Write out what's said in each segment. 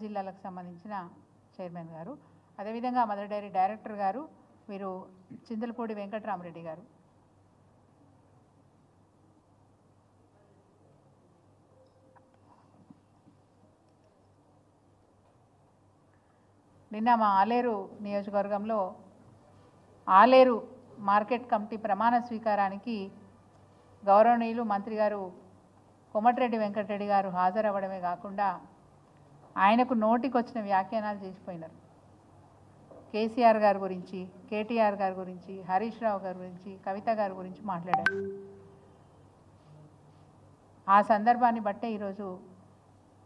జిల్లాలకు సంబంధించిన చైర్మన్ గారు, అదేవిధంగా మదర్ డైరీ డైరెక్టర్ గారు వీరు చింతలపూడి వెంకటరామరెడ్డి గారు. నిన్న మా ఆలేరు నియోజకవర్గంలో ఆలేరు మార్కెట్ కమిటీ ప్రమాణ స్వీకారానికి గౌరవనీయులు మంత్రి గారు కోమటిరెడ్డి వెంకటరెడ్డి గారు హాజరవ్వడమే కాకుండా ఆయనకు నోటికొచ్చిన వ్యాఖ్యానాలు చేసిపోయినారు. కేసీఆర్ గారి గురించి, కేటీఆర్ గారి గురించి, హరీష్ రావు గారి గురించి, కవిత గారి గురించి మాట్లాడారు. ఆ సందర్భాన్ని బట్టే ఈరోజు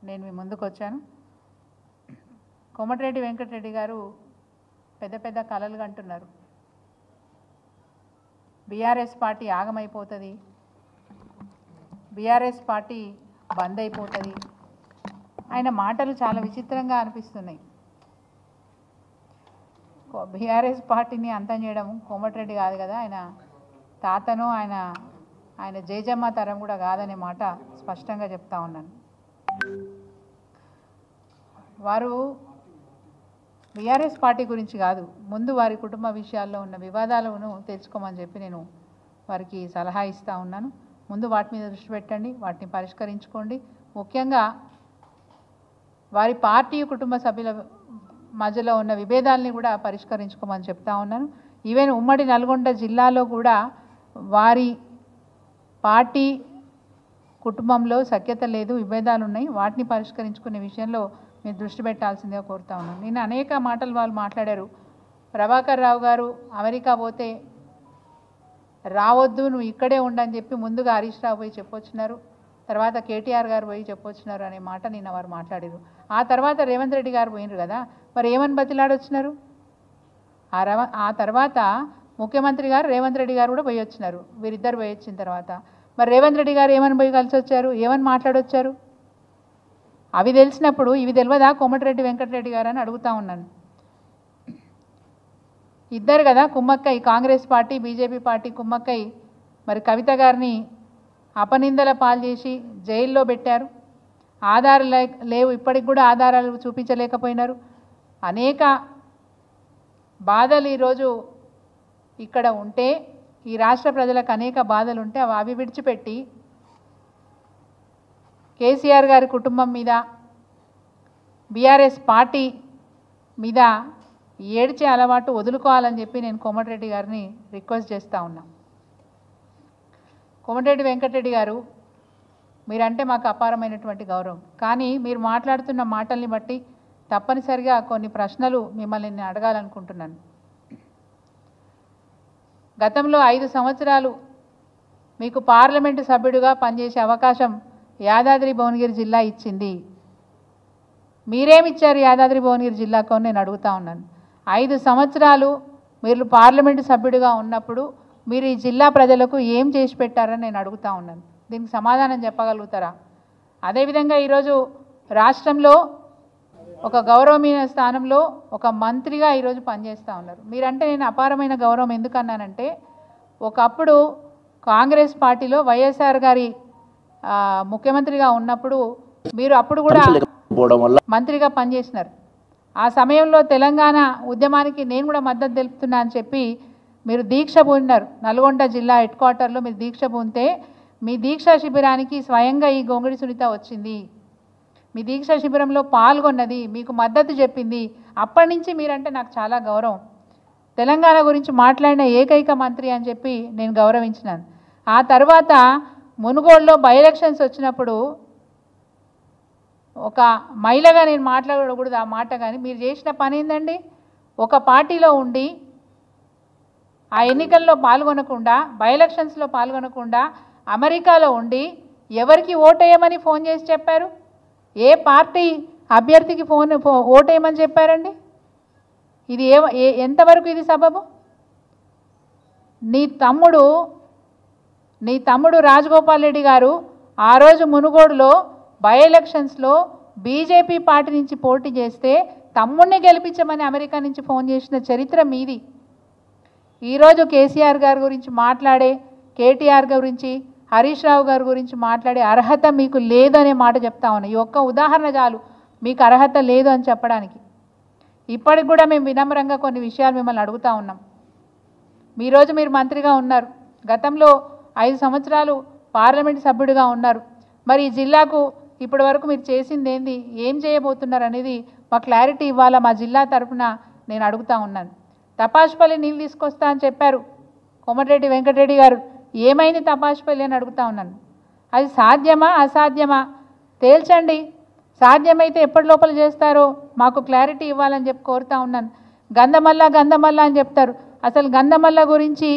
నేను మీ ముందుకు వచ్చాను. కోమటిరెడ్డి వెంకటరెడ్డి గారు పెద్ద పెద్ద కలలు కంటున్నారు. బీఆర్ఎస్ పార్టీ ఆగమైపోతుంది, బీఆర్ఎస్ పార్టీ బంద్ అయిపోతుంది. ఆయన మాటలు చాలా విచిత్రంగా అనిపిస్తున్నాయి. బీఆర్ఎస్ పార్టీని అంతం చేయడం కోమటిరెడ్డి కాదు కదా, ఆయన తాతను ఆయన జేజమ్మ తరం కూడా కాదనే మాట స్పష్టంగా చెప్తా ఉన్నాను. వారు బీఆర్ఎస్ పార్టీ గురించి కాదు, ముందు వారి కుటుంబ విషయాల్లో ఉన్న వివాదాలను తెలుసుకోమని చెప్పి నేను వారికి సలహా ఇస్తూ ఉన్నాను. ముందు వాటి మీద దృష్టి పెట్టండి, వాటిని పరిష్కరించుకోండి. ముఖ్యంగా వారి పార్టీ కుటుంబ సభ్యుల మధ్యలో ఉన్న విభేదాలని కూడా పరిష్కరించుకోమని చెప్తా ఉన్నాను. ఈవెన్ ఉమ్మడి నల్గొండ జిల్లాలో కూడా వారి పార్టీ కుటుంబంలో సఖ్యత లేదు, విభేదాలు ఉన్నాయి. వాటిని పరిష్కరించుకునే విషయంలో మీరు దృష్టి పెట్టాల్సిందిగా కోరుతా ఉన్నాను. నేను అనేక మాటలు వాళ్ళు మాట్లాడారు. ప్రభాకర్ రావు గారు అమెరికా పోతే రావద్దు, నువ్వు ఇక్కడే ఉండని చెప్పి ముందుగా హరీష్ రావు పోయి చెప్పొచ్చినారు, తర్వాత కేటీఆర్ గారు పోయి చెప్పొచ్చినారు అనే మాట నిన్న వారు మాట్లాడారు. ఆ తర్వాత రేవంత్ రెడ్డి గారు పోయినారు కదా, మరి ఏమని బతిలాడొచ్చినారు? ఆ తర్వాత ముఖ్యమంత్రి గారు రేవంత్ రెడ్డి గారు కూడా పోయి వచ్చినారు. వీరిద్దరు పోయి వచ్చిన తర్వాత మరి రేవంత్ రెడ్డి గారు ఏమని పోయి కలిసి వచ్చారు, ఏమని మాట్లాడొచ్చారు? అవి తెలిసినప్పుడు ఇవి తెలియదా కోమటిరెడ్డి వెంకటరెడ్డి గారు అని అడుగుతా ఉన్నాను. ఇద్దరు కదా కుమ్మక్కై, కాంగ్రెస్ పార్టీ బీజేపీ పార్టీ కుమ్మక్కై మరి కవిత గారిని అపనిందల పాలు చేసి జైల్లో పెట్టారు. ఆధారాలు లేవు, ఇప్పటికి కూడా ఆధారాలు చూపించలేకపోయినారు. అనేక బాధలు ఈరోజు ఇక్కడ ఉంటే, ఈ రాష్ట్ర ప్రజలకు అనేక బాధలు ఉంటే అవి విడిచిపెట్టి కేసీఆర్ గారి కుటుంబం మీద, బీఆర్ఎస్ పార్టీ మీద ఏడ్చే అలవాటు వదులుకోవాలని చెప్పి నేను కోమటిరెడ్డి గారిని రిక్వెస్ట్ చేస్తూ ఉన్నా. కోమటిరెడ్డి వెంకటరెడ్డి గారు, మీరంటే మాకు అపారమైనటువంటి గౌరవం. కానీ మీరు మాట్లాడుతున్న మాటల్ని బట్టి తప్పనిసరిగా కొన్ని ప్రశ్నలు మిమ్మల్ని నేను అడగాలనుకుంటున్నాను. గతంలో 5 సంవత్సరాలు మీకు పార్లమెంటు సభ్యుడిగా పనిచేసే అవకాశం యాదాద్రి భువనగిరి జిల్లా ఇచ్చింది. మీరేమిచ్చారు యాదాద్రి భువనగిరి జిల్లాకు అని నేను అడుగుతా ఉన్నాను. 5 సంవత్సరాలు మీరు పార్లమెంటు సభ్యుడిగా ఉన్నప్పుడు మీరు ఈ జిల్లా ప్రజలకు ఏం చేసి పెట్టారని నేను అడుగుతా ఉన్నాను. దీనికి సమాధానం చెప్పగలుగుతారా? అదేవిధంగా ఈరోజు రాష్ట్రంలో ఒక గౌరవమైన స్థానంలో ఒక మంత్రిగా ఈరోజు పనిచేస్తూ ఉన్నారు. మీరంటే నేను అపారమైన గౌరవం ఎందుకన్నానంటే, ఒకప్పుడు కాంగ్రెస్ పార్టీలో వైఎస్ఆర్ గారి ముఖ్యమంత్రిగా ఉన్నప్పుడు మీరు అప్పుడు కూడా మంత్రిగా పనిచేసినారు. ఆ సమయంలో తెలంగాణ ఉద్యమానికి నేను కూడా మద్దతు తెలుపుతున్నా అని చెప్పి మీరు దీక్ష పూనినారు. నల్గొండ జిల్లా హెడ్ క్వార్టర్లో మీరు దీక్ష పూనితే మీ దీక్షా శిబిరానికి స్వయంగా ఈ గొంగిడి సునీత వచ్చింది. మీ దీక్షా శిబిరంలో పాల్గొన్నది, మీకు మద్దతు చెప్పింది. అప్పటి నుంచి మీరంటే నాకు చాలా గౌరవం. తెలంగాణ గురించి మాట్లాడిన ఏకైక మంత్రి అని చెప్పి నేను గౌరవించినాను. ఆ తర్వాత మునుగోడులో బై ఎలక్షన్స్ వచ్చినప్పుడు ఒక మహిళగా నేను మాట్లాడకూడదు ఆ మాట, కానీ మీరు చేసిన పని ఏందండి? ఒక పార్టీలో ఉండి ఆ ఎన్నికల్లో పాల్గొనకుండా, బై ఎలక్షన్స్లో పాల్గొనకుండా అమెరికాలో ఉండి ఎవరికి ఓటేయమని ఫోన్ చేసి చెప్పారు? ఏ పార్టీ అభ్యర్థికి ఓటేయమని చెప్పారండి? ఇది ఎంతవరకు ఇది సబబు? నీ తమ్ముడు రాజగోపాల్ రెడ్డి గారు ఆ రోజు మునుగోడులో బై ఎలక్షన్స్లో బీజేపీ పార్టీ నుంచి పోటీ చేస్తే తమ్ముడిని గెలిపించమని అమెరికా నుంచి ఫోన్ చేసిన చరిత్ర మీది. ఈరోజు కేసీఆర్ గారి గురించి మాట్లాడే, కేటీఆర్ గురించి, హరీష్ రావు గారి గురించి మాట్లాడే అర్హత మీకు లేదనే మాట చెప్తా ఉన్నా. ఈ ఒక్క ఉదాహరణ చాలు మీకు అర్హత లేదు అని చెప్పడానికి. ఇప్పటికి కూడా మేము వినమ్రంగా కొన్ని విషయాలు మిమ్మల్ని అడుగుతూ ఉన్నాం. ఈరోజు మీరు మంత్రిగా ఉన్నారు, గతంలో 5 సంవత్సరాలు పార్లమెంట్ సభ్యుడిగా ఉన్నారు. మరి ఈ జిల్లాకు ఇప్పటి వరకు మీరు చేసింది ఏంది, ఏం చేయబోతున్నారు అనేది మా క్లారిటీ ఇవ్వాలా మా జిల్లా తరఫున నేను అడుగుతూ ఉన్నాను. తపాసుపల్లి నీళ్ళు తీసుకొస్తా అని చెప్పారు కోమటిరెడ్డి వెంకటరెడ్డి గారు, ఏమైంది తపాసుపల్లి అని అడుగుతూ ఉన్నాను. అది సాధ్యమా అసాధ్యమా తేల్చండి. సాధ్యమైతే ఎప్పటి లోపల చేస్తారో మాకు క్లారిటీ ఇవ్వాలని చెప్పి కోరుతూ ఉన్నాను. గంధమల్ల అని చెప్తారు, అసలు గంధమల్ల గురించి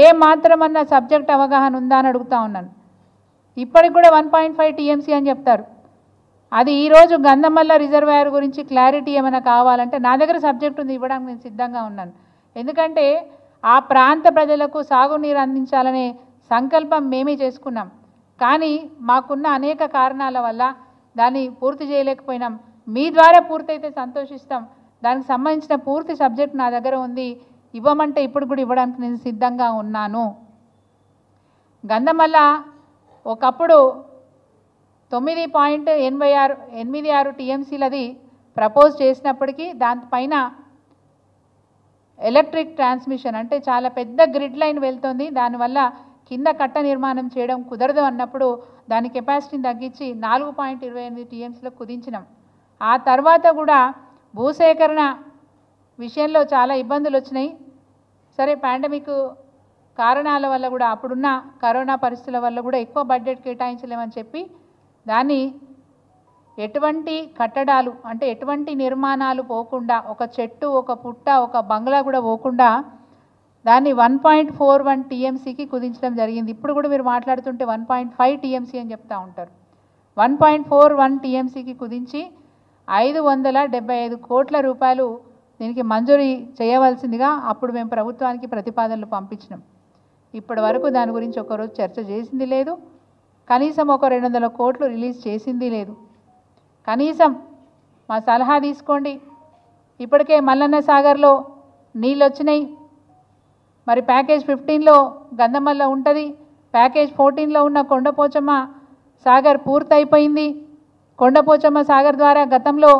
ఏ మాత్రమన్నా సబ్జెక్ట్ అవగాహన ఉందా అని అడుగుతూ ఉన్నాను. ఇప్పటికి కూడా 1.5 TMC అని చెప్తారు. అది ఈరోజు గంధమల్ల రిజర్వాయర్ గురించి క్లారిటీ ఏమైనా కావాలంటే నా దగ్గర సబ్జెక్ట్ ఉంది, ఇవ్వడానికి నేను సిద్ధంగా ఉన్నాను. ఎందుకంటే ఆ ప్రాంత ప్రజలకు సాగునీరు అందించాలనే సంకల్పం మేమే చేసుకున్నాం. కానీ మాకున్న అనేక కారణాల వల్ల దాన్ని పూర్తి చేయలేకపోయినాం. మీ ద్వారా పూర్తయితే సంతోషిస్తాం. దానికి సంబంధించిన పూర్తి సబ్జెక్ట్ నా దగ్గర ఉంది, ఇవ్వమంటే ఇప్పుడు కూడా ఇవ్వడానికి నేను సిద్ధంగా ఉన్నాను. గంధమల్ల ఒకప్పుడు 9.86 TMCలది ప్రపోజ్ చేసినప్పటికీ దానిపైన ఎలక్ట్రిక్ ట్రాన్స్మిషన్ అంటే చాలా పెద్ద గ్రిడ్ లైన్ వెళ్తుంది, దానివల్ల కింద కట్ట నిర్మాణం చేయడం కుదరదు అన్నప్పుడు దాని కెపాసిటీని తగ్గించి 4.28 TMCలకు కుదించినాం. ఆ తర్వాత కూడా భూసేకరణ విషయంలో చాలా ఇబ్బందులు వచ్చినాయి. సరే పాండమిక్ కారణాల వల్ల కూడా అప్పుడున్న కరోనా పరిస్థితుల వల్ల కూడా ఎక్కువ బడ్జెట్ కేటాయించలేమని చెప్పి దాన్ని ఎటువంటి కట్టడాలు అంటే ఎటువంటి నిర్మాణాలు పోకుండా, ఒక చెట్టు ఒక పుట్ట ఒక బంగ్లా కూడా పోకుండా దాన్ని 1.41 TMCకి కుదించడం జరిగింది. ఇప్పుడు కూడా మీరు మాట్లాడుతుంటే 1.5 TMC అని చెప్తూ ఉంటారు. 1.41 TMCకి కుదించి 575 కోట్ల రూపాయలు దీనికి మంజూరీ చేయవలసిందిగా అప్పుడు మేము ప్రభుత్వానికి ప్రతిపాదనలు పంపించినాం. ఇప్పటి వరకు దాని గురించి ఒకరోజు చర్చ చేసింది లేదు, కనీసం ఒక 200 కోట్లు రిలీజ్ చేసింది లేదు. కనీసం మా సలహా తీసుకోండి. ఇప్పటికే మల్లన్న సాగర్లో నీళ్ళు వచ్చినాయి, మరి ప్యాకేజ్ 15లో గంధమల్ల ఉంటుంది, ప్యాకేజ్ 14లో ఉన్న కొండపోచమ్మ సాగర్ పూర్తయిపోయింది. కొండపోచమ్మ సాగర్ ద్వారా గతంలో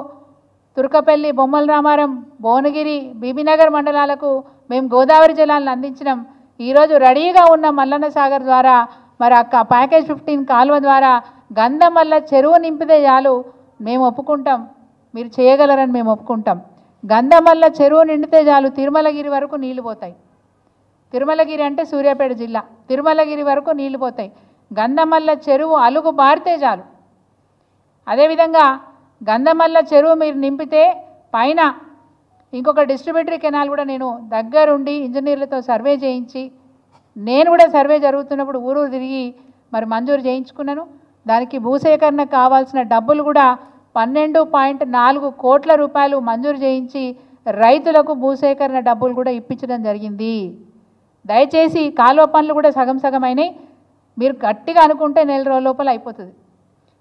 తుర్కపల్లి, బొమ్మల రామారం, భువనగిరి, బీబీనగర్ మండలాలకు మేము గోదావరి జలాలను అందించినాం. ఈరోజు రెడీగా ఉన్న మల్లన్న సాగర్ ద్వారా మరి ప్యాకేజ్ 15 కాలువ ద్వారా గంధమల్ల చెరువు నింపితే చాలు మేము ఒప్పుకుంటాం, మీరు చేయగలరని మేము ఒప్పుకుంటాం. గంధమల్ల చెరువు నిండితే చాలు తిరుమలగిరి వరకు నీళ్లు పోతాయి. తిరుమలగిరి అంటే సూర్యాపేట జిల్లా, తిరుమలగిరి వరకు నీళ్లు పోతాయి. గంధమల్ల చెరువు అలుగు బారితే చాలు. అదేవిధంగా గంధమల్ల చెరువు మీరు నింపితే పైన ఇంకొక డిస్ట్రిబ్యూటరీ కెనాల్ కూడా నేను దగ్గరుండి ఇంజనీర్లతో సర్వే చేయించి, నేను కూడా సర్వే జరుగుతున్నప్పుడు ఊరు తిరిగి మరి మంజూరు చేయించుకున్నాను. దానికి భూసేకరణ కావాల్సిన డబ్బులు కూడా 12.4 కోట్ల రూపాయలు మంజూరు చేయించి రైతులకు భూసేకరణ డబ్బులు కూడా ఇప్పించడం జరిగింది. దయచేసి కాలువ పనులు కూడా సగం సగం అయినాయి, మీరు గట్టిగా అనుకుంటే 4 రోజుల లోపల అయిపోతుంది.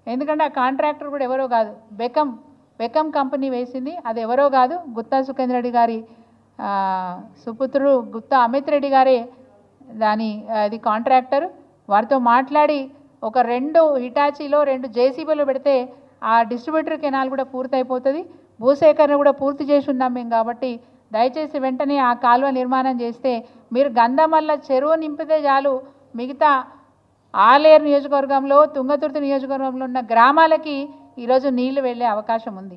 ఎందుకంటే ఆ కాంట్రాక్టర్ కూడా ఎవరో కాదు, బెకమ్ కంపెనీ వేసింది, అది ఎవరో కాదు గుత్తా సుఖేంద్ర రెడ్డి గారి సుపుత్రుడు గుత్తా అమిత్ రెడ్డి గారే దాని అది కాంట్రాక్టర్. వారితో మాట్లాడి ఒక 2 హిటాచీలో 2 JCBలు పెడితే ఆ డిస్ట్రిబ్యూటర్ కెనాల్ కూడా పూర్తయిపోతుంది. భూసేకరణ కూడా పూర్తి చేసి ఉన్నాం మేము. కాబట్టి దయచేసి వెంటనే ఆ కాలువ నిర్మాణం చేస్తే మీరు గంధమల్ల చెరువు నింపితే చాలు మిగతా ఆలేరు నియోజకవర్గంలో, తుంగతుర్తి నియోజకవర్గంలో ఉన్న గ్రామాలకి ఈరోజు నీళ్లు వెళ్ళే అవకాశం ఉంది.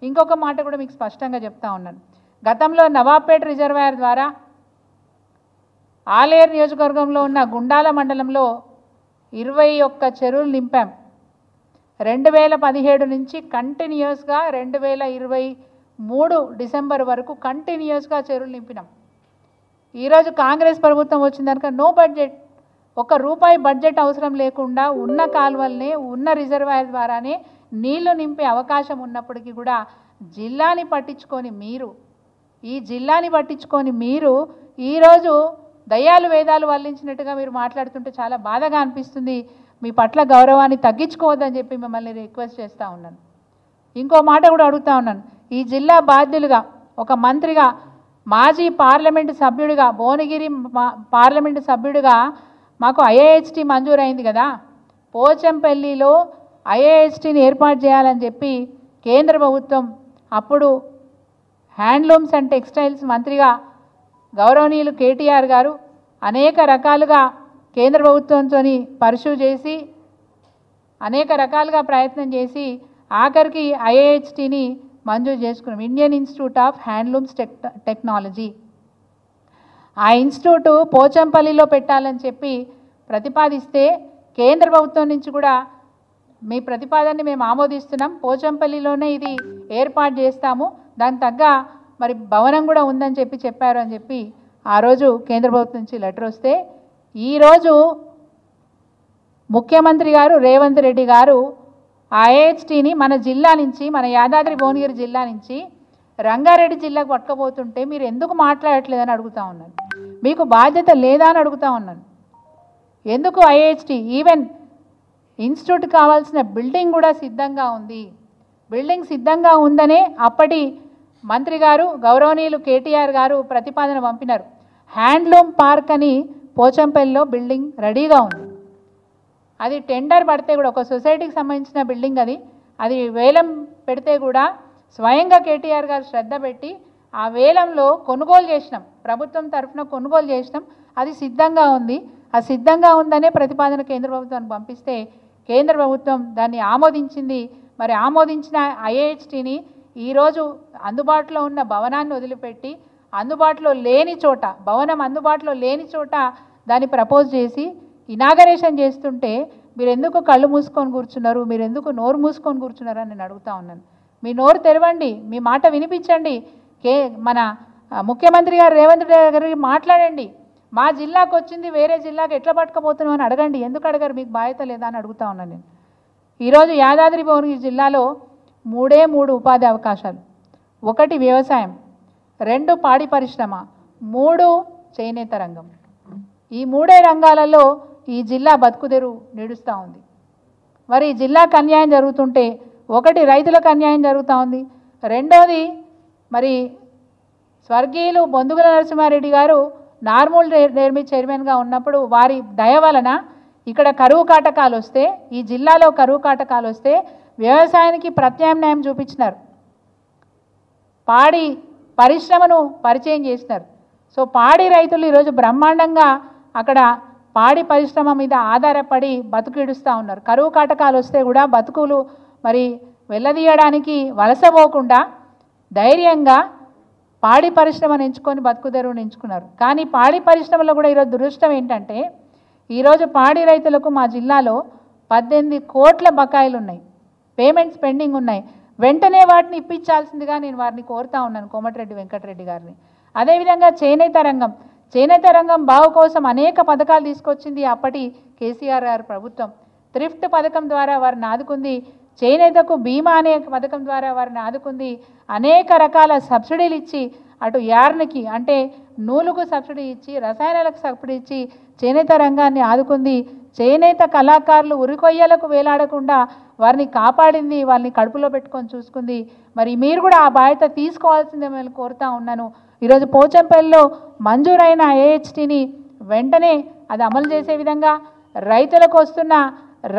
ఇంకొక మాట కూడా మీకు స్పష్టంగా చెప్తా ఉన్నాను. గతంలో నవాబ్పేట రిజర్వాయర్ ద్వారా ఆలేరు నియోజకవర్గంలో ఉన్న గుండాల మండలంలో 21 చెరువులు నింపాం. 2017 నుంచి కంటిన్యూస్గా 2023 డిసెంబర్ వరకు కంటిన్యూస్గా చెరువులు నింపినాం. ఈరోజు కాంగ్రెస్ ప్రభుత్వం వచ్చిందనుక నో బడ్జెట్, ₹1 బడ్జెట్ అవసరం లేకుండా ఉన్న కాలువల్నే ఉన్న రిజర్వాయర్ ద్వారానే నీళ్లు నింపే అవకాశం ఉన్నప్పటికీ కూడా జిల్లాని పట్టించుకొని మీరు ఈరోజు దయ్యాలు వేదాలు వల్లించినట్టుగా మీరు మాట్లాడుతుంటే చాలా బాధగా అనిపిస్తుంది. మీ పట్ల గౌరవాన్ని తగ్గించుకోవద్దని చెప్పి మిమ్మల్ని రిక్వెస్ట్ చేస్తూ ఉన్నాను. ఇంకో మాట కూడా అడుగుతూ ఉన్నాను. ఈ జిల్లా బాధ్యులుగా ఒక మంత్రిగా, మాజీ పార్లమెంటు సభ్యుడిగా, భువనగిరి పార్లమెంటు సభ్యుడిగా మాకు IIHT మంజూరైంది కదా, పోచంపల్లిలో IIHTని ఏర్పాటు చేయాలని చెప్పి కేంద్ర ప్రభుత్వం అప్పుడు హ్యాండ్లూమ్స్ అండ్ టెక్స్టైల్స్ మంత్రిగా గౌరవనీయులు కేటీఆర్ గారు అనేక రకాలుగా కేంద్ర ప్రభుత్వంతో పర్సూ చేసి అనేక రకాలుగా ప్రయత్నం చేసి ఆఖరికి ఐఐహెచ్టిని మంజూరు చేసుకున్నాం, Indian institute of handlooms technology. ఆ ఇన్స్టిట్యూట్ పోచంపల్లిలో పెట్టాలని చెప్పి ప్రతిపాదిస్తే కేంద్ర ప్రభుత్వం నుంచి కూడా మీ ప్రతిపాదనని మేము ఆమోదిస్తున్నాం, పోచంపల్లిలోనే ఇది ఏర్పాటు చేస్తాము, దానికి తగ్గ మరి భవనం కూడా ఉందని చెప్పారు అని చెప్పి ఆ రోజు కేంద్ర ప్రభుత్వం నుంచి లెటర్ వస్తే ఈరోజు ముఖ్యమంత్రి గారు రేవంత్ రెడ్డి గారు ఐఐహెచ్టిని మన జిల్లా నుంచి, మన యాదాద్రి భువనగిరి జిల్లా నుంచి రంగారెడ్డి జిల్లాకు పట్టుకపోతుంటే మీరు ఎందుకు మాట్లాడట్లేదని అడుగుతా ఉన్నాను. మీకు బాధ్యత లేదా అని అడుగుతా ఉన్నాను. ఎందుకు ఐఐహెచ్టి ఈవెన్ ఇన్స్టిట్యూట్ కావాల్సిన బిల్డింగ్ కూడా సిద్ధంగా ఉంది, బిల్డింగ్ సిద్ధంగా ఉందనే అప్పటి మంత్రి గారు గౌరవనీయులు కేటీఆర్ గారు ప్రతిపాదన పంపినారు. హ్యాండ్లూమ్ పార్క్ అని పోచంపల్లిలో బిల్డింగ్ రెడీగా ఉంది. అది టెండర్ పడితే కూడా ఒక సొసైటీకి సంబంధించిన బిల్డింగ్ అది వేలం పెడితే కూడా స్వయంగా కేటీఆర్ గారు శ్రద్ధ పెట్టి ఆ వేలంలో కొనుగోలు చేసినాం, ప్రభుత్వం తరఫున కొనుగోలు చేసినాం, అది సిద్ధంగా ఉంది. ఆ సిద్ధంగా ఉందనే ప్రతిపాదన కేంద్ర ప్రభుత్వానికి పంపిస్తే కేంద్ర ప్రభుత్వం దాన్ని ఆమోదించింది. మరి ఆమోదించిన ఐఐహెచ్టిని ఈరోజు అందుబాటులో ఉన్న భవనాన్ని వదిలిపెట్టి అందుబాటులో లేని చోట, భవనం అందుబాటులో లేని చోట దాన్ని ప్రపోజ్ చేసి ఇనాగరేషన్ చేస్తుంటే మీరు ఎందుకు కళ్ళు మూసుకొని కూర్చున్నారు, మీరు ఎందుకు నోరు మూసుకొని కూర్చున్నారు అని నేను అడుగుతా ఉన్నాను. మీ నోరు తెరవండి, మీ మాట వినిపించండి, మన ముఖ్యమంత్రి గారు రేవంత్ రెడ్డి గారికి మాట్లాడండి. మా జిల్లాకు వచ్చింది వేరే జిల్లాకు ఎట్లా పట్టుకపోతున్నాం అని అడగండి. ఎందుకు అడగారు, మీకు బాధ్యత లేదా అని అడుగుతా ఉన్నాను నేను. ఈరోజు యాదాద్రి భువనగిరి జిల్లాలో 3 ఉపాధి అవకాశాలు, 1 వ్యవసాయం, 2 పాడి పరిశ్రమ, 3 చేనేత రంగం. ఈ 3 రంగాలలో ఈ జిల్లా బతుకుదెరు నిడుస్తూ ఉంది. మరి ఈ జిల్లాకు అన్యాయం జరుగుతుంటే 1 రైతులకు అన్యాయం జరుగుతూ ఉంది, 2వది మరి స్వర్గీయులు బొందుగుల నరసింహారెడ్డి గారు నార్మల్ డైరీ చైర్మన్గా ఉన్నప్పుడు వారి దయ వలన ఇక్కడ కరువు కాటకాలు వస్తే, ఈ జిల్లాలో కరువు కాటకాలు వస్తే వ్యవసాయానికి ప్రత్యామ్నాయం చూపించినారు, పాడి పరిశ్రమను పరిచయం చేసినారు. సో పాడి రైతులు ఈరోజు బ్రహ్మాండంగా అక్కడ పాడి పరిశ్రమ మీద ఆధారపడి బతుకిడుస్తూ ఉన్నారు. కరువు కాటకాలు వస్తే కూడా బతుకులు మరి వెళ్ళదీయడానికి వలసపోకుండా ధైర్యంగా పాడి పరిశ్రమను ఎంచుకొని బతుకుదెరువును ఎంచుకున్నారు. కానీ పాడి పరిశ్రమలో కూడా ఈరోజు దురదృష్టం ఏంటంటే ఈరోజు పాడి రైతులకు మా జిల్లాలో 18 కోట్ల బకాయిలు ఉన్నాయి, పేమెంట్స్ పెండింగ్ ఉన్నాయి. వెంటనే వాటిని ఇప్పించాల్సిందిగా నేను వారిని కోరుతా ఉన్నాను, కోమటిరెడ్డి వెంకటరెడ్డి గారిని. అదేవిధంగా చేనేత రంగం బాగు కోసం అనేక పథకాలు తీసుకొచ్చింది అప్పటి కేసీఆర్ గారి ప్రభుత్వం. థ్రిఫ్ట్ పథకం ద్వారా వారిని ఆదుకుంది, చేనేతకు బీమా అనే పథకం ద్వారా వారిని ఆదుకుంది, అనేక రకాల సబ్సిడీలు ఇచ్చి అటు యార్న్కి అంటే నూలుకు సబ్సిడీ ఇచ్చి, రసాయనాలకు సబ్సిడీ ఇచ్చి చేనేత రంగాన్ని ఆదుకుంది. చేనేత కళాకారులు ఉరికొయ్యలకు వేలాడకుండా వారిని కాపాడింది, వాళ్ళని కడుపులో పెట్టుకొని చూసుకుంది. మరి మీరు కూడా ఆ బాధ్యత తీసుకోవాల్సిందే మేము కోరుతా ఉన్నాను. ఈరోజు పోచంపల్లిలో మంజూరైన ఐఐహెచ్టిని వెంటనే అది అమలు చేసే విధంగా రైతులకు వస్తున్న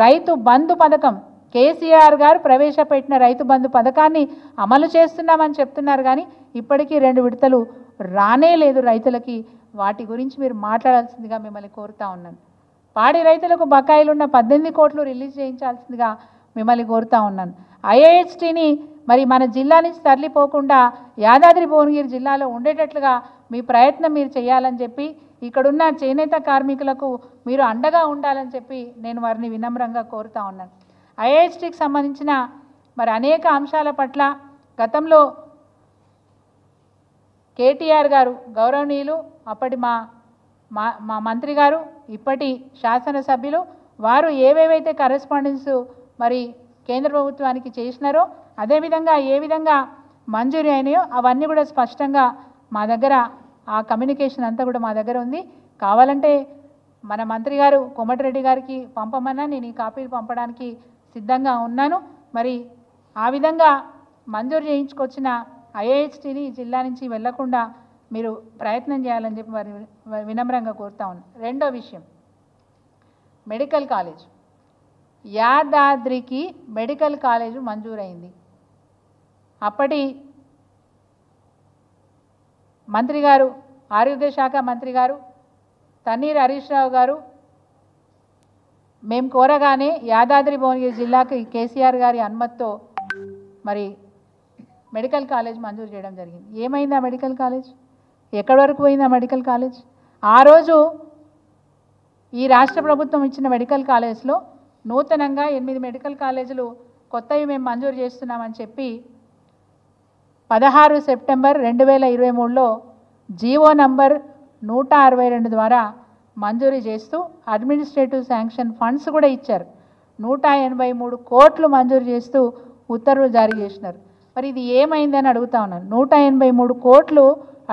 రైతు బంధు పథకం, కేసీఆర్ గారు ప్రవేశపెట్టిన రైతు బంధు పథకాన్ని అమలు చేస్తున్నామని చెప్తున్నారు, కానీ ఇప్పటికీ 2 విడతలు రానే లేదు రైతులకి. వాటి గురించి మీరు మాట్లాడాల్సిందిగా మిమ్మల్ని కోరుతా ఉన్నాను. పాడి రైతులకు బకాయిలు ఉన్న 18 కోట్లు రిలీజ్ చేయించాల్సిందిగా మిమ్మల్ని కోరుతా ఉన్నాను. ఐఐహెచ్టిని మరి మన జిల్లా నుంచి తరలిపోకుండా యాదాద్రి భువనగిరి జిల్లాలో ఉండేటట్లుగా మీ ప్రయత్నం మీరు చేయాలని చెప్పి, ఇక్కడున్న చేనేత కార్మికులకు మీరు అండగా ఉండాలని చెప్పి నేను వారిని వినమ్రంగా కోరుతా ఉన్నాను. ఐఐహెచ్టికి సంబంధించిన మరి అనేక అంశాల పట్ల గతంలో కేటీఆర్ గారు గౌరవనీయులు అప్పటి మా మంత్రి గారు ఇప్పటి శాసనసభ్యులు వారు ఏవేవైతే కరెస్పాండెన్స్ మరి కేంద్ర ప్రభుత్వానికి చేసినారో అదేవిధంగా ఏ విధంగా మంజూరు అయినాయో అవన్నీ కూడా స్పష్టంగా మా దగ్గర ఆ కమ్యూనికేషన్ అంతా కూడా మా దగ్గర ఉంది. కావాలంటే మన మంత్రి గారు కోమటిరెడ్డి గారికి పంపమన్నా నేను ఈ కాపీలు పంపడానికి సిద్ధంగా ఉన్నాను. మరి ఆ విధంగా మంజూరు చేయించుకొచ్చిన ఐఐహెచ్టిని జిల్లా నుంచి వెళ్లకుండా మీరు ప్రయత్నం చేయాలని చెప్పి వారి వినమ్రంగా కోరుతా ఉన్నాను. 2వ విషయం, మెడికల్ కాలేజ్. యాదాద్రికి మెడికల్ కాలేజు మంజూరైంది. అప్పటి మంత్రి గారు, ఆరోగ్య శాఖ మంత్రి గారు తన్నీర్ హరీష్ రావు గారు మేము కోరగానే యాదాద్రి భువనగిరి జిల్లాకి కేసీఆర్ గారి అనుమతితో మరి మెడికల్ కాలేజ్ మంజూరు చేయడం జరిగింది. ఏమైంది ఆ మెడికల్ కాలేజ్? ఎక్కడి వరకు పోయింది ఆ మెడికల్ కాలేజ్? ఆ రోజు ఈ రాష్ట్ర ప్రభుత్వం ఇచ్చిన మెడికల్ కాలేజ్లో నూతనంగా 8 మెడికల్ కాలేజీలు కొత్తవి మేము మంజూరు చేస్తున్నామని చెప్పి 16 సెప్టెంబర్ 2023లో జీవో నంబర్ 162 ద్వారా మంజూరీ చేస్తూ అడ్మినిస్ట్రేటివ్ శాంక్షన్ ఫండ్స్ కూడా ఇచ్చారు. 183 కోట్లు మంజూరు చేస్తూ ఉత్తర్వులు జారీ చేసినారు. మరి ఇది ఏమైందని అడుగుతా ఉన్నాను. 183 కోట్లు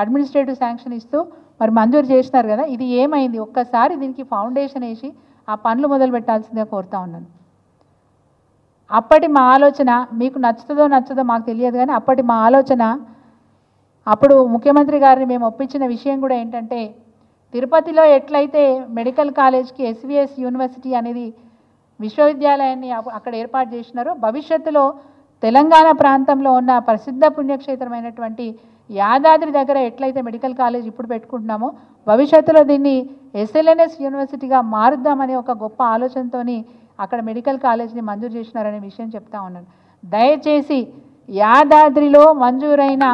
అడ్మినిస్ట్రేటివ్ శాంక్షన్ ఇస్తూ మరి మంజూరు చేసినారు కదా, ఇది ఏమైంది? ఒక్కసారి దీనికి ఫౌండేషన్ వేసి ఆ పనులు మొదలు పెట్టాల్సిందిగా కోరుతా ఉన్నాను. అప్పటి మా ఆలోచన, మీకు నచ్చుతుందో నచ్చదో మాకు తెలియదు కానీ అప్పటి మా ఆలోచన, అప్పుడు ముఖ్యమంత్రి గారిని మేము ఒప్పించిన విషయం కూడా ఏంటంటే, తిరుపతిలో ఎట్లయితే మెడికల్ కాలేజ్కి ఎస్విఎస్ యూనివర్సిటీ అనేది విశ్వవిద్యాలయాన్ని అక్కడ ఏర్పాటు చేసినారో, భవిష్యత్తులో తెలంగాణ ప్రాంతంలో ఉన్న ప్రసిద్ధ పుణ్యక్షేత్రమైనటువంటి యాదాద్రి దగ్గర ఎట్లయితే మెడికల్ కాలేజ్ ఇప్పుడు పెట్టుకుంటున్నామో, భవిష్యత్తులో దీన్ని ఎస్ఎల్ఎన్ఎస్ యూనివర్సిటీగా మారుద్దామనే ఒక గొప్ప ఆలోచనతో అక్కడ మెడికల్ కాలేజ్ని మంజూరు చేసినారనే విషయం చెప్తా ఉన్నాను. దయచేసి యాదాద్రిలో మంజూరైన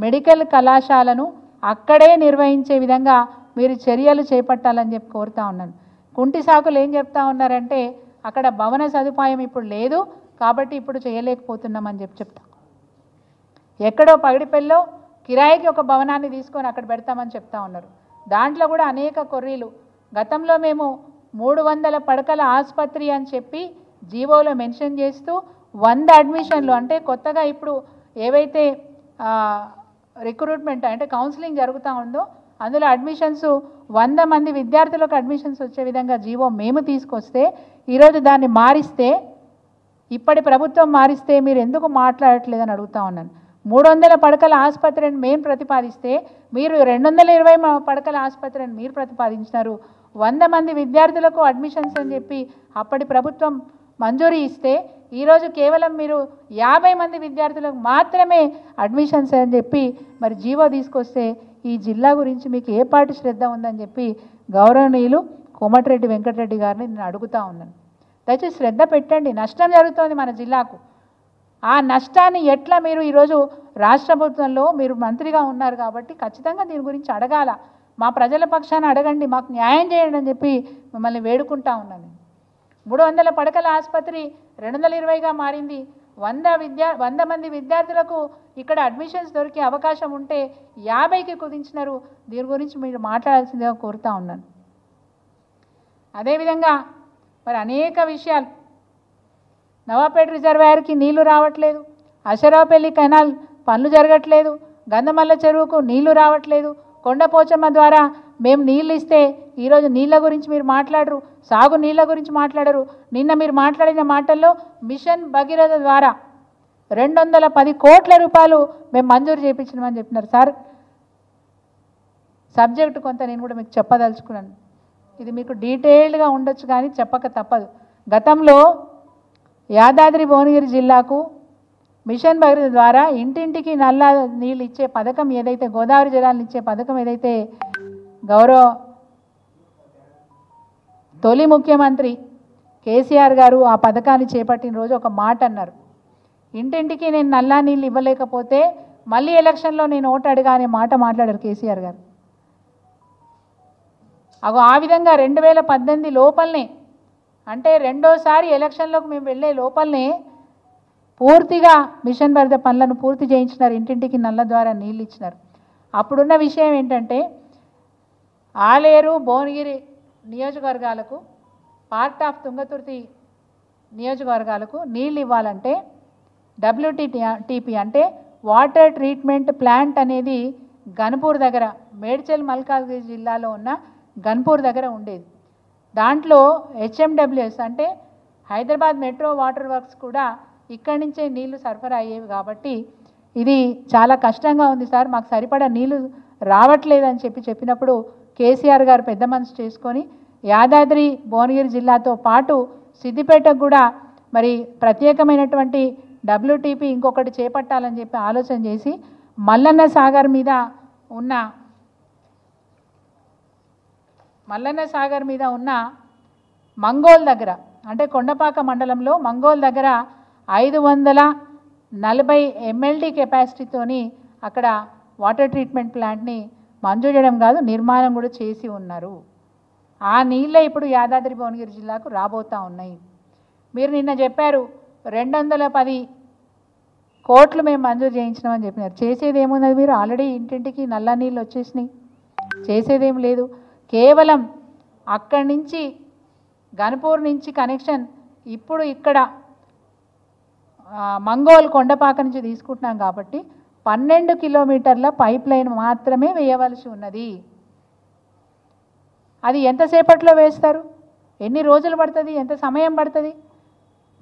మెడికల్ కళాశాలను అక్కడే నిర్వహించే విధంగా మీరు చర్యలు చేపట్టాలని చెప్పి కోరుతా ఉన్నాను. కుంటి సాకులు ఏం చెప్తా ఉన్నారంటే, అక్కడ భవన సదుపాయం ఇప్పుడు లేదు కాబట్టి ఇప్పుడు చేయలేకపోతున్నామని చెప్తా. ఎక్కడో పగిడిపల్లిలో కిరాయికి ఒక భవనాన్ని తీసుకొని అక్కడ పెడతామని చెప్తా ఉన్నారు. దాంట్లో కూడా అనేక కొర్రీలు. గతంలో మేము 300 పడకల ఆసుపత్రి అని చెప్పి జీవోలో మెన్షన్ చేస్తూ 100 అడ్మిషన్లు, అంటే కొత్తగా ఇప్పుడు ఏవైతే రిక్రూట్మెంట్ అంటే కౌన్సిలింగ్ జరుగుతూ ఉందో అందులో అడ్మిషన్స్ 100 మంది విద్యార్థులకు అడ్మిషన్స్ వచ్చే విధంగా జీవో మేము తీసుకొస్తే, ఈరోజు దాన్ని మారిస్తే, ఇప్పటి ప్రభుత్వం మారిస్తే మీరు ఎందుకు మాట్లాడట్లేదని అడుగుతా ఉన్నాను. 300 పడకల ఆసుపత్రిని మేము ప్రతిపాదిస్తే మీరు 220 పడకల ఆసుపత్రిని మీరు ప్రతిపాదించినారు. 100 మంది విద్యార్థులకు అడ్మిషన్స్ అని చెప్పి అప్పటి ప్రభుత్వం మంజూరీ ఇస్తే, ఈరోజు కేవలం మీరు 50 మంది విద్యార్థులకు మాత్రమే అడ్మిషన్స్ అని చెప్పి మరి జీవో తీసుకొస్తే, ఈ జిల్లా గురించి మీకు ఏ పాటి శ్రద్ధ ఉందని చెప్పి గౌరవనీయులు కోమటిరెడ్డి వెంకటరెడ్డి గారిని నేను అడుగుతా ఉన్నాను. దయచేసి శ్రద్ధ పెట్టండి. నష్టం జరుగుతోంది మన జిల్లాకు. ఆ నష్టాన్ని ఎట్లా మీరు ఈరోజు రాష్ట్ర ప్రభుత్వంలో మీరు మంత్రిగా ఉన్నారు కాబట్టి ఖచ్చితంగా దీని గురించి అడగాల. మా ప్రజల పక్షాన అడగండి, మాకు న్యాయం చేయండి అని చెప్పి మిమ్మల్ని వేడుకుంటా ఉన్నాను. 300 పడకల ఆసుపత్రి 220గా మారింది. 100 మంది విద్యార్థులకు ఇక్కడ అడ్మిషన్స్ దొరికే అవకాశం ఉంటే 50కి కుదించినారు. దీని గురించి మీరు మాట్లాడాల్సిందిగా కోరుతా ఉన్నాను. అదేవిధంగా మరి అనేక విషయాలు, నవాపేట రిజర్వాయర్కి నీళ్లు రావట్లేదు, అశరావుపల్లి కెనాల్ పనులు జరగట్లేదు, గంధమల్ల చెరువుకు నీళ్లు రావట్లేదు, కొండపోచమ్మ ద్వారా మేము నీళ్ళు ఇస్తే ఈరోజు నీళ్ళ గురించి మీరు మాట్లాడరు, సాగు నీళ్ళ గురించి మాట్లాడరు. నిన్న మీరు మాట్లాడిన మాటల్లో మిషన్ భగీరథ ద్వారా 210 కోట్ల రూపాయలు మేము మంజూరు చేయించినామని చెప్పినారు. సార్, సబ్జెక్టు కొంత నేను కూడా మీకు చెప్పదలుచుకున్నాను. ఇది మీకు డీటెయిల్డ్గా ఉండొచ్చు కానీ చెప్పక తప్పదు. గతంలో యాదాద్రి భువనగిరి జిల్లాకు మిషన్ భగీరథ ద్వారా ఇంటింటికి నల్ల నీళ్ళు ఇచ్చే పథకం ఏదైతే, గోదావరి జలాలను ఇచ్చే పథకం ఏదైతే గౌరవ తొలి ముఖ్యమంత్రి కేసీఆర్ గారు ఆ పథకాన్ని చేపట్టిన రోజు ఒక మాట అన్నారు, ఇంటింటికి నేను నల్లా నీళ్ళు ఇవ్వలేకపోతే మళ్ళీ ఎలక్షన్లో నేను ఓటు అడిగా అనే మాట మాట్లాడారు కేసీఆర్ గారు. ఆ విధంగా 2018 లోపలనే, అంటే రెండోసారి ఎలక్షన్లోకి మేము వెళ్ళే లోపలనే పూర్తిగా మిషన్ భగీరథ పనులను పూర్తి చేయించినారు. ఇంటింటికి నల్ల ద్వారా నీళ్ళు ఇచ్చినారు. అప్పుడున్న విషయం ఏంటంటే, ఆలేరు భువనగిరి నియోజకవర్గాలకు, పార్ట్ ఆఫ్ తుంగతుర్తి నియోజకవర్గాలకు నీళ్ళు ఇవ్వాలంటే WTP అంటే వాటర్ ట్రీట్మెంట్ ప్లాంట్ అనేది గన్పూర్ దగ్గర, మేడ్చల్ మల్కాజ్గిరి జిల్లాలో ఉన్న గన్పూర్ దగ్గర ఉండేది. దాంట్లో HMWS అంటే హైదరాబాద్ మెట్రో వాటర్ వర్క్స్ కూడా ఇక్కడి నుంచే నీళ్లు సరఫరా అయ్యేవి. కాబట్టి ఇది చాలా కష్టంగా ఉంది సార్, మాకు సరిపడా నీళ్లు రావట్లేదని చెప్పినప్పుడు కేసీఆర్ గారు పెద్ద మనసు చేసుకొని యాదాద్రి భువనగిరి జిల్లాతో పాటు సిద్దిపేటకు కూడా మరి ప్రత్యేకమైనటువంటి WTP ఇంకొకటి చేపట్టాలని చెప్పి ఆలోచన చేసి మల్లన్న సాగర్ మీద ఉన్న మంగోల్ దగ్గర అంటే కొండపాక మండలంలో మంగోల్ దగ్గర 540 MLD కెపాసిటీతోని అక్కడ వాటర్ ట్రీట్మెంట్ ప్లాంట్ని మంజూరు చేయడం కాదు నిర్మాణం కూడా చేసి ఉన్నారు. ఆ నీళ్ళే ఇప్పుడు యాదాద్రి భువనగిరి జిల్లాకు రాబోతూ ఉన్నాయి. మీరు నిన్న చెప్పారు 210 కోట్లు మేము మంజూరు చేయించినామని చెప్పినారు. చేసేది ఏమున్నది? మీరు ఆల్రెడీ ఇంటింటికి నల్ల నీళ్ళు వచ్చేసినాయి. చేసేదేం లేదు. కేవలం అక్కడి నుంచి గన్పూర్ నుంచి కనెక్షన్ ఇప్పుడు ఇక్కడ మంగోల్ కొండపాక నుంచి తీసుకుంటున్నాం కాబట్టి 12 కిలోమీటర్ల పైప్ లైన్ మాత్రమే వేయవలసి ఉన్నది. అది ఎంతసేపట్లో వేస్తారు? ఎన్ని రోజులు పడుతుంది? ఎంత సమయం పడుతుంది?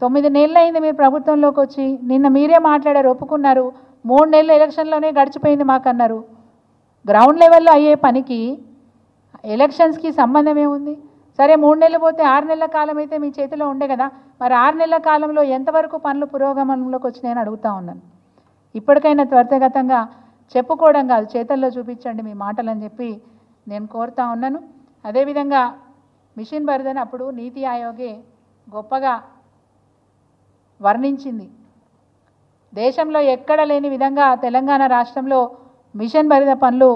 9 నెలలు అయింది మీరు ప్రభుత్వంలోకి వచ్చి. నిన్న మీరే మాట్లాడారు, ఒప్పుకున్నారు. 3 నెలలు ఎలక్షన్లోనే గడిచిపోయింది మాకన్నారు. గ్రౌండ్ లెవెల్లో అయ్యే పనికి ఎలక్షన్స్కి సంబంధం ఏముంది? సరే 3 నెలలు పోతే 6 నెలల కాలం అయితే మీ చేతిలో ఉండే కదా. మరి 6 నెలల కాలంలో ఎంతవరకు పనులు పురోగమనంలోకి వచ్చినాయని అడుగుతూ ఉన్నాను. ఇప్పటికైనా త్వరితగతంగా చెప్పుకోవడం కాదు, చేతల్లో చూపించండి మీ మాటలని చెప్పి నేను కోరుతా ఉన్నాను. అదేవిధంగా మిషన్ భగీరథ అప్పుడు నీతి ఆయోగే గొప్పగా వర్ణించింది. దేశంలో ఎక్కడ లేని విధంగా తెలంగాణ రాష్ట్రంలో మిషన్ భగీరథ పనులు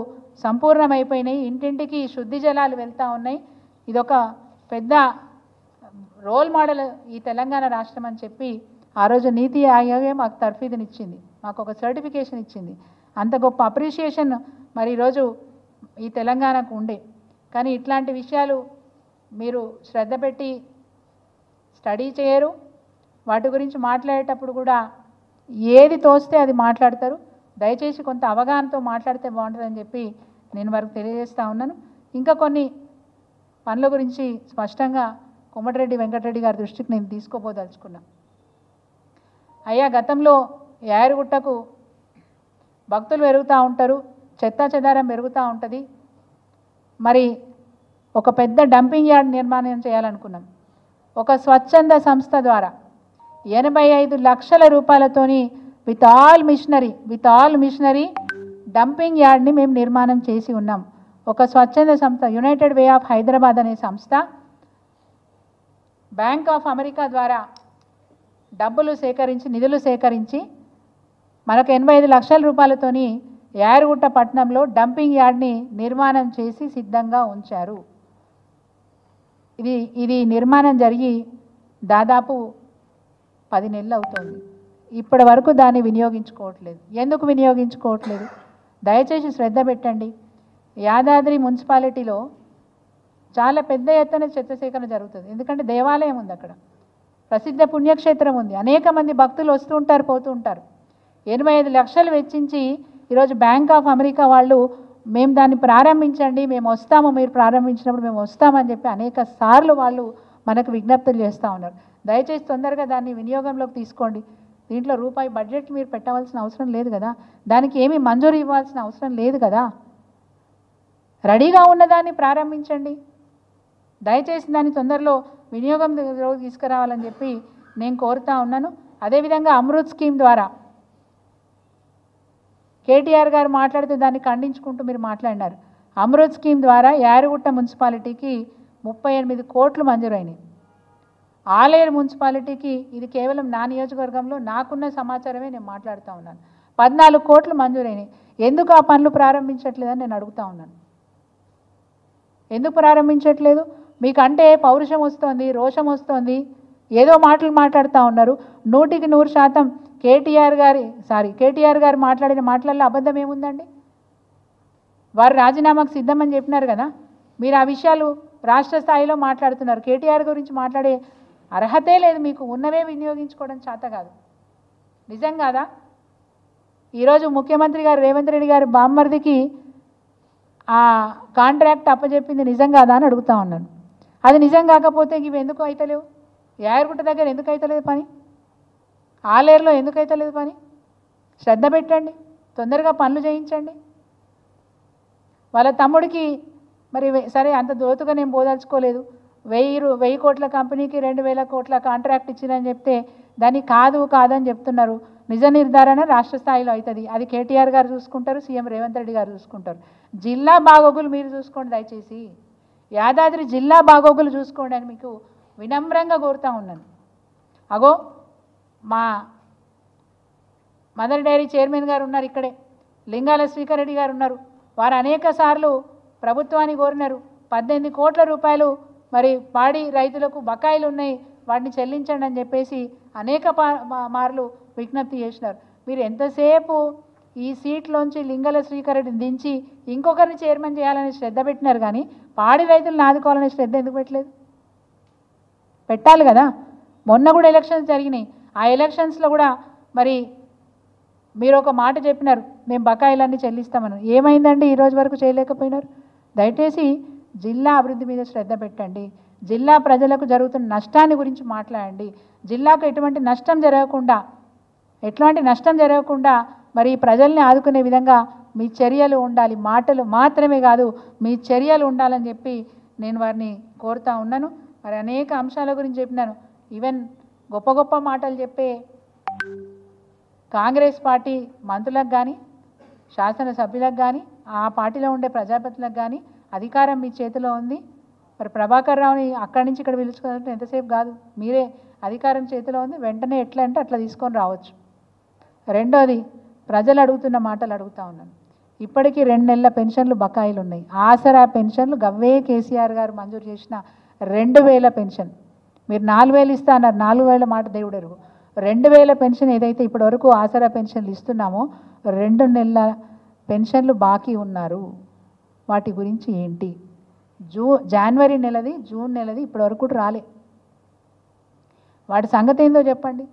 సంపూర్ణమైపోయినాయి. ఇంటింటికి శుద్ధి జలాలు వెళ్తూ ఉన్నాయి. ఇదొక పెద్ద రోల్ మోడల్ ఈ తెలంగాణ రాష్ట్రం అని చెప్పి ఆ రోజు నీతి ఆయోగే మాకు తర్ఫీదునిచ్చింది, మాకు ఒక సర్టిఫికేషన్ ఇచ్చింది. అంత గొప్ప అప్రిషియేషన్ మరి ఈరోజు ఈ తెలంగాణకు ఉండే. కానీ ఇట్లాంటి విషయాలు మీరు శ్రద్ధ పెట్టి స్టడీ చేయరు. వాటి గురించి మాట్లాడేటప్పుడు కూడా ఏది తోస్తే అది మాట్లాడతారు. దయచేసి కొంత అవగాహనతో మాట్లాడితే బాగుంటుందని చెప్పి నేను వారికి తెలియజేస్తూ ఉన్నాను. ఇంకా కొన్ని పనుల గురించి స్పష్టంగా కోమటిరెడ్డి వెంకటరెడ్డి గారి దృష్టికి నేను తీసుకోపోదలుచుకున్నా. అయ్యా, గతంలో యాయరుగుట్టకు భక్తులు పెరుగుతూ ఉంటారు, చెత్తా చెదారం పెరుగుతూ ఉంటుంది. మరి ఒక పెద్ద డంపింగ్ యార్డ్ నిర్మాణం చేయాలనుకున్నాం. ఒక స్వచ్ఛంద సంస్థ ద్వారా 85 లక్షల రూపాయలతోని విత్ ఆల్ మిషనరీ డంపింగ్ యార్డ్ని మేము నిర్మాణం చేసి ఉన్నాం. ఒక స్వచ్ఛంద సంస్థ యునైటెడ్ వే ఆఫ్ హైదరాబాద్ అనే సంస్థ బ్యాంక్ ఆఫ్ అమెరికా ద్వారా నిధులు సేకరించి మనకు 85 లక్షల రూపాయలతోని యాయరుగుట్ట పట్టణంలో డంపింగ్ యార్డ్ని నిర్మాణం చేసి సిద్ధంగా ఉంచారు. ఇది నిర్మాణం జరిగి దాదాపు 10 నెలలు అవుతుంది. ఇప్పటి వరకు దాన్ని వినియోగించుకోవట్లేదు. ఎందుకు వినియోగించుకోవట్లేదు? దయచేసి శ్రద్ధ పెట్టండి. యాదాద్రి మున్సిపాలిటీలో చాలా పెద్ద ఎత్తున చెత్త సేకరణ జరుగుతుంది. ఎందుకంటే దేవాలయం ఉంది, అక్కడ ప్రసిద్ధ పుణ్యక్షేత్రం ఉంది, అనేక మంది భక్తులు వస్తూ ఉంటారు, పోతూ ఉంటారు. 85 లక్షలు వెచ్చించి ఈరోజు బ్యాంక్ ఆఫ్ అమెరికా వాళ్ళు మేము దాన్ని ప్రారంభించండి, మేము వస్తాము, మీరు ప్రారంభించినప్పుడు మేము వస్తామని చెప్పి అనేక సార్లు వాళ్ళు మనకు విజ్ఞప్తులు చేస్తూ ఉన్నారు. దయచేసి తొందరగా దాన్ని వినియోగంలోకి తీసుకోండి. దీంట్లో రూపాయి బడ్జెట్ మీరు పెట్టవలసిన అవసరం లేదు కదా, దానికి ఏమీ మంజూరు ఇవ్వాల్సిన అవసరం లేదు కదా. రెడీగా ఉన్నదాన్ని ప్రారంభించండి. దయచేసి దాన్ని తొందరలో వినియోగంలోకి తీసుకురావాలని చెప్పి నేను కోరుతా ఉన్నాను. అదేవిధంగా అమృత్ స్కీమ్ ద్వారా కేటీఆర్ గారు మాట్లాడితే దాన్ని ఖండించుకుంటూ మీరు మాట్లాడినారు. అమృత్ స్కీమ్ ద్వారా యాయరుగుట్ట మున్సిపాలిటీకి 38 కోట్లు మంజూరైనాయి. ఆలేరు మున్సిపాలిటీకి, ఇది కేవలం నా నియోజకవర్గంలో నాకున్న సమాచారమే నేను మాట్లాడుతూ ఉన్నాను, 14 కోట్లు మంజూరైనాయి. ఎందుకు ఆ పనులు ప్రారంభించట్లేదని నేను అడుగుతూ ఉన్నాను. ఎందుకు ప్రారంభించట్లేదు? మీకంటే పౌరుషం వస్తుంది, రోషం వస్తుంది, ఏదో మాటలు మాట్లాడుతూ ఉన్నారు. 100% కేటీఆర్ గారు మాట్లాడిన మాటలలో అబద్ధం ఏముందండి? వారు రాజీనామాకు సిద్ధమని చెప్పినారు కదా, మీరు ఆ విషయాలు రాష్ట్ర స్థాయిలో మాట్లాడుతున్నారు. కేటీఆర్ గురించి మాట్లాడే అర్హతే లేదు మీకు, ఉన్నవే వినియోగించుకోవడం చేత కాదు. నిజం కాదా? ఈరోజు ముఖ్యమంత్రి గారు రేవంత్ రెడ్డి గారు బామ్మర్దికి ఆ కాంట్రాక్ట్ అప్పచెప్పింది నిజం కాదా అని అడుగుతా ఉన్నాను. అది నిజం కాకపోతే ఇవి ఎందుకు అవుతలేవు? యాయరుగుట్ట దగ్గర ఎందుకు అవుతలేదు పని? ఆలేరులో ఎందుకు అవుతలేదు పని? శ్రద్ధ పెట్టండి, తొందరగా పనులు చేయించండి. వాళ్ళ తమ్ముడికి మరి సరే అంత దోతుగా నేను పోదలుచుకోలేదు, 1000 కోట్ల కంపెనీకి 2000 కోట్ల కాంట్రాక్ట్ ఇచ్చిందని చెప్తే దాన్ని కాదని చెప్తున్నారు. నిజ నిర్ధారణ రాష్ట్ర స్థాయిలో అవుతుంది. అది కేటీఆర్ గారు చూసుకుంటారు, సీఎం రేవంత్ రెడ్డి గారు చూసుకుంటారు. జిల్లా బాగోగులు మీరు చూసుకోండి దయచేసి. యాదాద్రి జిల్లా బాగోగులు చూసుకోండి అని మీకు వినమ్రంగా కోరుతా ఉన్నాను. అగో మా మదర్ డైరీ చైర్మన్ గారు ఉన్నారు, ఇక్కడే లింగాల శ్రీకర్ రెడ్డి గారు ఉన్నారు. వారు అనేక సార్లు ప్రభుత్వాన్ని కోరినారు. 18 కోట్ల రూపాయలు మరి పాడి రైతులకు బకాయిలు ఉన్నాయి, వాటిని చెల్లించండి అని చెప్పేసి అనేక మార్లు విజ్ఞప్తి చేసినారు. మీరు ఎంతసేపు ఈ సీట్లోంచి లింగాల శ్రీకర్ రెడ్డిని దించి ఇంకొకరిని చైర్మన్ చేయాలని శ్రద్ధ పెట్టినారు, కానీ పాడి రైతులను ఆదుకోవాలని శ్రద్ధ ఎందుకు పెట్టలేదు? పెట్టాలి కదా. మొన్న కూడా ఎలక్షన్స్ జరిగినాయి. ఆ ఎలక్షన్స్లో కూడా మరి మీరు ఒక మాట చెప్పినారు, మేము బకాయిలన్నీ చెల్లిస్తామని. ఏమైందండి? ఈరోజు వరకు చేయలేకపోయినారు. దయచేసి జిల్లా అభివృద్ధి మీద శ్రద్ధ పెట్టండి. జిల్లా ప్రజలకు జరుగుతున్న నష్టాన్ని గురించి మాట్లాడండి. జిల్లాకు ఎట్లాంటి నష్టం జరగకుండా మరి ప్రజల్ని ఆదుకునే విధంగా మీ చర్యలు ఉండాలి. మాటలు మాత్రమే కాదు, మీ చర్యలు ఉండాలని చెప్పి నేను వారిని కోరుతా ఉన్నాను. మరి అనేక అంశాల గురించి చెప్పినాను. ఈవెన్ గొప్ప గొప్ప మాటలు చెప్పే కాంగ్రెస్ పార్టీ మంత్రులకు కానీ, శాసనసభ్యులకు కానీ, ఆ పార్టీలో ఉండే ప్రజాప్రతినిధులకు కానీ అధికారం మీ చేతిలో ఉంది. మరి ప్రభాకర్ రావుని అక్కడి నుంచి ఇక్కడ పిలుచుకోవాలంటే ఎంతసేపు కాదు, మీరే అధికారం చేతిలో ఉంది. వెంటనే ఎట్లా అంటే అట్లా తీసుకొని రావచ్చు. రెండోది, ప్రజలు అడుగుతున్న మాటలు అడుగుతూ ఉన్నాను. ఇప్పటికీ 2 నెలల పెన్షన్లు బకాయిలు ఉన్నాయి. ఆసరా పెన్షన్లు గవ్వే కేసీఆర్ గారు మంజూరు చేసిన 2000 పెన్షన్. మీరు 4000 ఇస్తా అన్నారు. 4000 మాట దేవుడు ఎరుగు. 2000 పెన్షన్ ఏదైతే ఇప్పటి వరకు ఆసరా పెన్షన్లు ఇస్తున్నామో 2 నెలల పెన్షన్లు బాకీ ఉన్నారు. వాటి గురించి ఏంటి? జనవరి నెలది, జూన్ నెలది ఇప్పటి వరకు రాలే. వాటి సంగతి ఏందో చెప్పండి.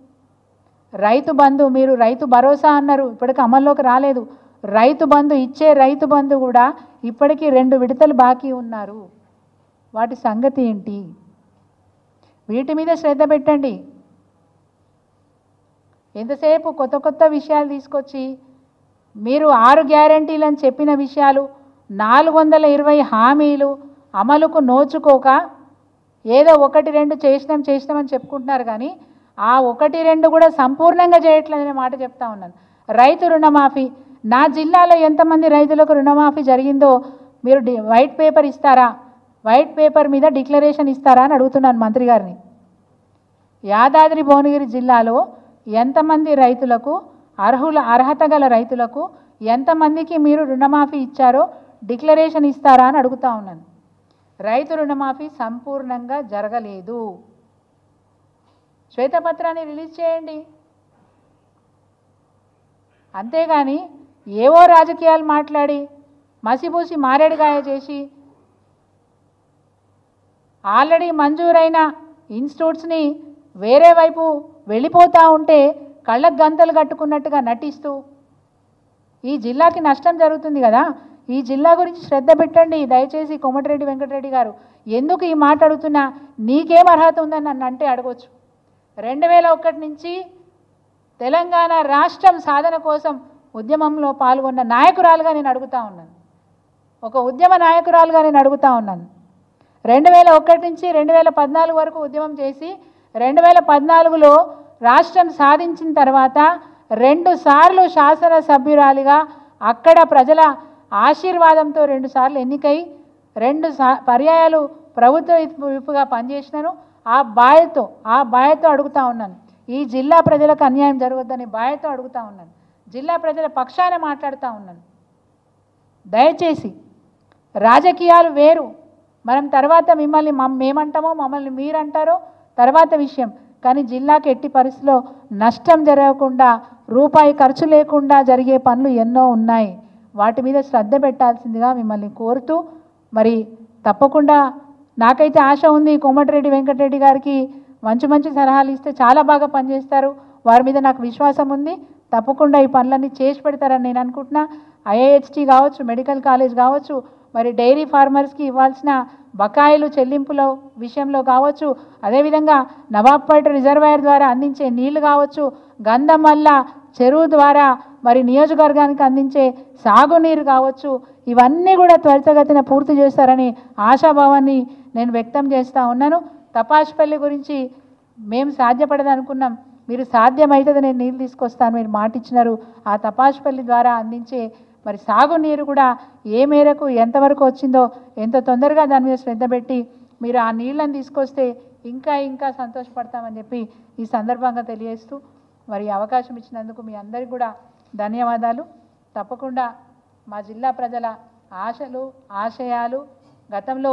రైతు బంధు, మీరు రైతు భరోసా అన్నారు, ఇప్పటికి అమల్లోకి రాలేదు. రైతు బంధు ఇచ్చే రైతు బంధు కూడా ఇప్పటికీ 2 విడతలు బాకీ ఉన్నారు. వాటి సంగతి ఏంటి? వీటి మీద శ్రద్ధ పెట్టండి. ఎంతసేపు కొత్త కొత్త విషయాలు తీసుకొచ్చి మీరు 6 గ్యారంటీలని చెప్పిన విషయాలు, 420 హామీలు అమలుకు నోచుకోక ఏదో 1-2 చేసినామని చెప్పుకుంటున్నారు, కానీ ఆ 1-2 కూడా సంపూర్ణంగా చేయట్లేదనే మాట చెప్తా ఉన్నాను. రైతు రుణమాఫీ, నా జిల్లాలో ఎంతమంది రైతులకు రుణమాఫీ జరిగిందో మీరు వైట్ పేపర్ ఇస్తారా? వైట్ పేపర్ మీద డిక్లరేషన్ ఇస్తారా అని అడుగుతున్నాను మంత్రి గారిని. యాదాద్రి భువనగిరి జిల్లాలో ఎంతమంది రైతులకు, అర్హత గల రైతులకు ఎంతమందికి మీరు రుణమాఫీ ఇచ్చారో డిక్లరేషన్ ఇస్తారా అని అడుగుతా ఉన్నాను. రైతు రుణమాఫీ సంపూర్ణంగా జరగలేదు. శ్వేతపత్రాన్ని రిలీజ్ చేయండి. అంతేగాని ఏవో రాజకీయాలు మాట్లాడి మసిపూసి మారేడుగాయ చేసి ఆల్రెడీ మంజూరైన ఇన్స్టిట్యూట్స్ని వేరే వైపు వెళ్ళిపోతూ ఉంటే కళ్ళకు గంతలు కట్టుకున్నట్టుగా నటిస్తూ ఈ జిల్లాకి నష్టం జరుగుతుంది కదా. ఈ జిల్లా గురించి శ్రద్ధ పెట్టండి దయచేసి. కోమటిరెడ్డి వెంకటరెడ్డి గారు, ఎందుకు ఈ మాట అడుగుతున్నా, నీకేం అర్హత ఉందని నన్ను అంటే అడగవచ్చు. 2001 నుంచి తెలంగాణ రాష్ట్రం సాధన కోసం ఉద్యమంలో పాల్గొన్న నాయకురాలుగా నేను అడుగుతా ఉన్నాను. ఒక ఉద్యమ నాయకురాలుగా నేను అడుగుతా ఉన్నాను. 2001 నుంచి 2014 వరకు ఉద్యమం చేసి 2014లో రాష్ట్రం సాధించిన తర్వాత 2 సార్లు శాసనసభ్యురాలిగా అక్కడ ప్రజల ఆశీర్వాదంతో 2 సార్లు ఎన్నికై 2 పర్యాయాలు ప్రభుత్వ విప్పుగా పనిచేసినాను. ఆ బాధ్యతతో అడుగుతా ఉన్నాను. ఈ జిల్లా ప్రజలకు అన్యాయం జరగొద్దని బాధ్యతతో అడుగుతా ఉన్నాను. జిల్లా ప్రజల పక్షాన మాట్లాడుతూ ఉన్నాను. దయచేసి రాజకీయాలు వేరు. మనం తర్వాత మిమ్మల్ని మేమంటామో మమ్మల్ని మీరంటారో తర్వాత విషయం, కానీ జిల్లాకి ఎట్టి పరిస్థితిలో నష్టం జరగకుండా, రూపాయి ఖర్చు లేకుండా జరిగే పనులు ఎన్నో ఉన్నాయి. వాటి మీద శ్రద్ధ పెట్టాల్సిందిగా మిమ్మల్ని కోరుతూ, మరి తప్పకుండా నాకైతే ఆశ ఉంది, కోమటిరెడ్డి వెంకటరెడ్డి గారికి మంచి సలహాలు ఇస్తే చాలా బాగా పనిచేస్తారు. వారి మీద నాకు విశ్వాసం ఉంది. తప్పకుండా ఈ పనులన్నీ చేసి పెడతారని నేను అనుకుంటున్నా. ఐఐహెచ్టీ కావచ్చు, మెడికల్ కాలేజ్ కావచ్చు, మరి డైరీ ఫార్మర్స్కి ఇవ్వాల్సిన బకాయిలు చెల్లింపుల విషయంలో కావచ్చు, అదేవిధంగా నవాబ్పేట రిజర్వాయర్ ద్వారా అందించే నీళ్లు కావచ్చు, గంధమల్ల చెరువు ద్వారా మరి నియోజకవర్గానికి అందించే సాగునీరు కావచ్చు, ఇవన్నీ కూడా త్వరితగతిన పూర్తి చేస్తారని ఆశాభావాన్ని నేను వ్యక్తం చేస్తూ ఉన్నాను. తపాష్పల్లి గురించి మేము సాధ్యపడదనుకున్నాం. మీరు సాధ్యమైతే నేను నీళ్ళు తీసుకొస్తాను, మీరు మాట ఇచ్చినారు. ఆ తపాసుపల్లి ద్వారా అందించే మరి సాగునీరు కూడా ఏ మేరకు ఎంతవరకు వచ్చిందో ఎంత తొందరగా దాని మీద శ్రద్ధ పెట్టి మీరు ఆ నీళ్ళని తీసుకొస్తే ఇంకా ఇంకా సంతోషపడతామని చెప్పి ఈ సందర్భంగా తెలియజేస్తూ మరి అవకాశం ఇచ్చినందుకు మీ అందరికీ కూడా ధన్యవాదాలు. తప్పకుండా మా జిల్లా ప్రజల ఆశలు ఆశయాలు గతంలో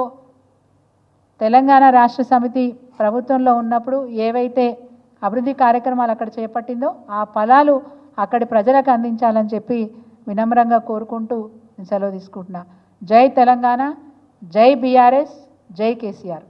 తెలంగాణ రాష్ట్ర సమితి ప్రభుత్వంలో ఉన్నప్పుడు ఏవైతే అభివృద్ధి కార్యక్రమాలు అక్కడ చేపట్టిందో ఆ ఫలాలు అక్కడి ప్రజలకు అందించాలని చెప్పి వినమ్రంగా కోరుకుంటూ నేను సెలవు తీసుకుంటున్నా. జై తెలంగాణ, జై బీఆర్ఎస్, జై కేసీఆర్.